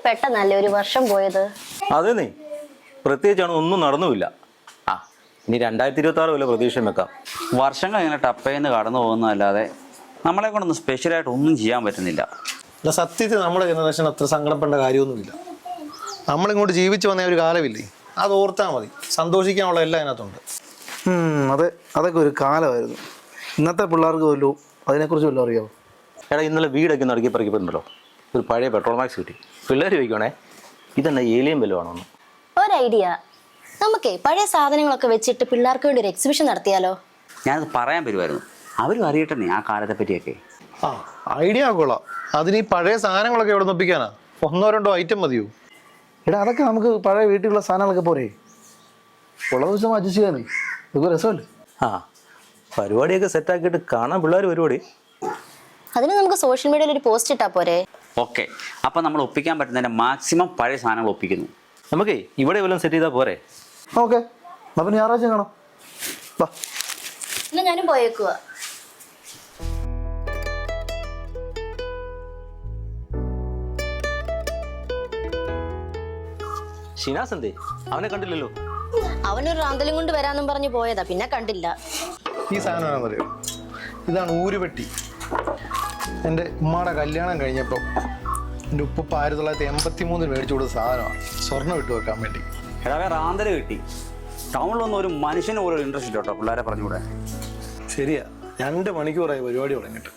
പെട്ടെന്നല്ലേ ഒരു വർഷം പോയത്. അതെ നീ പ്രത്യേകിച്ചാണ് ഒന്നും നടന്നുമില്ല. ആ ഇനി 2026 വല്ല പ്രതീക്ഷയും വെക്കാം. വർഷങ്ങൾ ഇങ്ങനെ ടപ്പേന്ന് കടന്നു പോകുന്നതല്ലാതെ നമ്മളെ കൊണ്ടൊന്നും സ്പെഷ്യലായിട്ട് ഒന്നും ചെയ്യാൻ പറ്റുന്നില്ല. സത്യത്തിൽ നമ്മുടെ ജനറേഷൻ അത്ര സങ്കടപ്പെടേണ്ട കാര്യമൊന്നുമില്ല. നമ്മളിങ്ങോട്ട് ജീവിച്ചു വന്ന ഒരു കാലമില്ലേ, അത് ഓർത്താൽ മതി. സന്തോഷിക്കാനുള്ള എല്ലാം അതിനകത്തുണ്ട്. അതെ, അതൊക്കെ ഒരു കാലമായിരുന്നു. ഇന്നത്തെ പിള്ളേർക്ക് വല്ലതും അതിനെക്കുറിച്ച് വല്ലതും അറിയാമോ? എടാ ഇന്നലെ വീടൊക്കെ നടക്കി പറക്കിപ്പോയിട്ടുണ്ടല്ലോ, ഒരു പഴയ പെട്രോൾ മാക്സ് കിട്ടി. പിള്ളേർ ചോദിക്കണേ ഇതെന്നാ ഏലിയൻ വല്ലതും? ഒരു ഐഡിയ, നമുക്കേ പഴയ സാധനങ്ങളൊക്കെ വെച്ചിട്ട് പിള്ളേർക്ക് വേണ്ടി ഒരു എക്സിബിഷൻ നടത്തിയാലോ? ഞാനത് പറയാൻ വരുമായിരുന്നു, അവരും അറിയട്ടെ ആ കാലത്തെ പറ്റിയൊക്കെ. ഐഡിയ കൊള്ളാം. അതിന് ഈ പഴയ സാധനങ്ങളൊക്കെ എവിടെ ഒപ്പിക്കാനാ? 1-2 ഐറ്റം മതിയോ? എടാ അതൊക്കെ നമുക്ക് പഴയ വീട്ടിലുള്ള സാധനങ്ങളൊക്കെ പോരേ, ഉള്ള ദിവസം അഡ്ജസ്റ്റ് ചെയ്യാനേ. ഇതൊക്കെ രസമല്ലേ? പരിപാടിയൊക്കെ സെറ്റാക്കിയിട്ട് കാണാൻ പിള്ളേർ പരിപാടി. അതിന് നമുക്ക് സോഷ്യൽ മീഡിയയിൽ ഒരു പോസ്റ്റ് ഇട്ടാ പോരെ? ഓക്കെ, അപ്പം നമ്മൾ ഒപ്പിക്കാൻ പറ്റുന്നതിൻ്റെ മാക്സിമം പഴയ സാധനങ്ങൾ ഒപ്പിക്കുന്നു. നമുക്കേ ഇവിടെ വല്ലതും സെറ്റ് ചെയ്താൽ പോരെ? ഓക്കെ, അപ്പം ഞായറാഴ്ച കാണാം. വാ, ഇല്ല ഞാനും പോയേക്കുക. ഷിനാസ് എന്തേ? അവനെ കണ്ടില്ലല്ലോ. അവനൊരു റാന്തലും കൊണ്ട് വരാന്നും പറഞ്ഞു പോയതാ, പിന്നെ കണ്ടില്ല. ഈ സാധനം എന്നാണെന്നറിയോ? ഇതാണ് ഊരുപെട്ടി. എൻ്റെ ഉമ്മയുടെ കല്യാണം കഴിഞ്ഞപ്പോൾ എൻ്റെ ഉപ്പ 1983 മേടിച്ചു കൊടുത്ത സാധനമാണ്, സ്വർണ്ണം ഇട്ട് വെക്കാൻ വേണ്ടി. എടാവേ റാന്തൽ കിട്ടി. ടൗണിലൊന്നും ഒരു മനുഷ്യന് പോലും ഇൻട്രസ്റ്റ് ഇല്ല കേട്ടോ പിള്ളേരെ പറഞ്ഞുകൂടെ. ശരിയാ, 2 മണിക്കൂറായി പരിപാടി തുടങ്ങിയിട്ട്.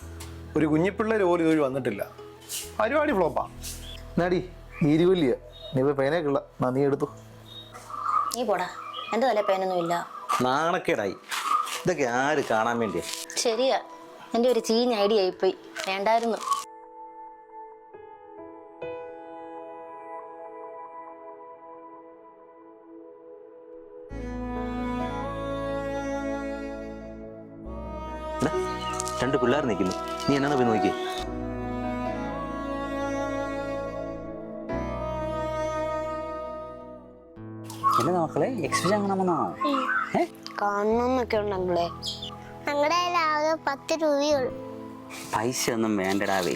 ഒരു കുഞ്ഞിപ്പിള്ളേർ പോലും ഇതുവഴി വന്നിട്ടില്ല. പരിപാടി ഫ്ലോപ്പാ. നാടി ഇരുവല്ലിയ നീ പോയി പേനയൊക്കെയുള്ള നീ എടുത്തു. നീ പോടാ, എൻ്റെ തല പേനൊന്നും ഇല്ല. നാണക്കേടായി. ഇതൊക്കെ ആര് കാണാൻ വേണ്ടിയാ? ശരിയാ, എൻ്റെ ഒരു ചീഞ്ഞ ഐഡിയ ആയിപ്പോയി, വേണ്ടായിരുന്നു. രണ്ട് പിള്ളേർ നിൽക്കുന്നു, നീ എന്നാണ് പോയി നോക്കി? എന്നാ മക്കളെ എക്സ്പ്രഷൻ കാണാമെന്നാണോ? കാണണമെന്നൊക്കെ ഉണ്ടെങ്കിലേ ഞങ്ങളുടെ 10 രൂപയുള്ളൂ. പൈസ ഒന്നും വേണ്ടടാവേ.